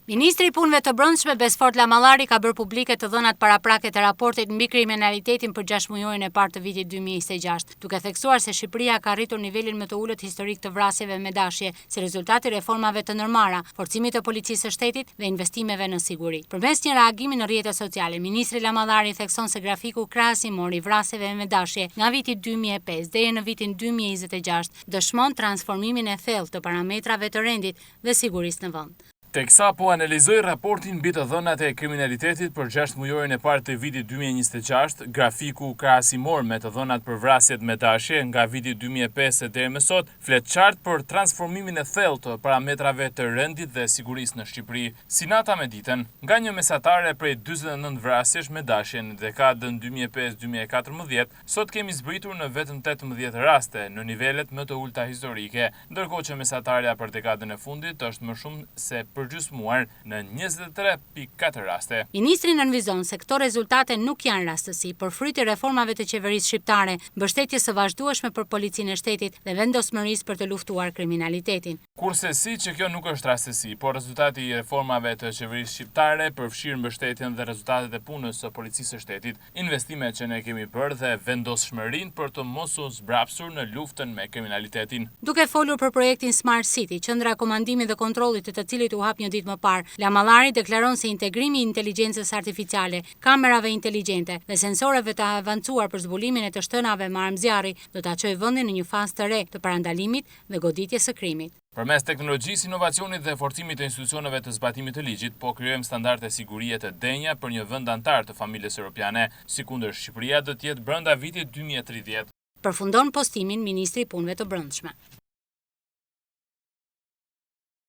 Ministri i Punëve të Brendshme Besfort Lamallari ka bërë publike të dhënat paraprake të raportit mbi kriminalitetin për 6 muajin e parë të vitit 2026, duke theksuar se Shqipëria ka arritur nivelin më të ulët historik të vrasjeve me dashje, si rezultati i reformave të ndërmarra, forcimit të policisë së shtetit dhe investimeve në siguri. Përmes një reagimi në rrjetet sociale, ministri Lamallari thekson se grafiku krahasimor i vrasjeve me dashje nga viti 2005 deri në vitin 2026 dëshmon transformimin e thellë të parametrave të rendit dhe sigurisë në vend. Teksa po analizoj raportin mbi të dhënat e kriminalitetit për 6 muajin e parë të vitit 2026, grafiku krahasimor me të dhënat për vrasjet me dashje nga viti 2005 deri më sot, flet qartë për transformimin e thellë të parametrave të rendit dhe sigurisë në Shqipëri. Si nata me ditën, nga një mesatare prej 49 vrasjesh me dashje në dekadën 2005-2014, sot kemi zbritur në vetëm 18 raste në nivelet më të ulta historike, ndërkohë që mesatarja për dekadën e fundit është më shumë se përgjysmuar në 23.4 raste. Ministri nënvizon se këto rezultate nuk janë rastësi, por fryti i reformave të qeverisë shqiptare, mbështetjes së vazhdueshme për policinë e shtetit dhe vendosmërisë për të luftuar kriminalitetin. Kurse si që kjo nuk është rastësi, por rezultati i reformave të qeverisë shqiptare përfshirë mbështetjen dhe rezultatet e punës së policisë së shtetit, investimet që ne kemi bërë dhe vendosmërinë për të mos u zbrapsur në luftën me kriminalitetin. Duke folur për projektin Smart City, qendra komandimit dhe kontrollit të cilit u hap një ditë më parë, Lamallari deklaron se integrimi i inteligjencës artificiale, kamerave inteligjente dhe sensoreve të avancuar për zbulimin e të shtënave me armëzjarri do ta çojë vendin në një fazë të re të parandalimit dhe goditjes së krimit. Përmes teknologjisë, inovacionit dhe forcimit të institucioneve të zbatimit të ligjit, po krijojmë standarde sigurie të denja për një vend antar të familjes europiane, sikundër Shqipëria do të jetë brenda vitit 2030. Përfundon postimin ministri i Punëve të Brendshme.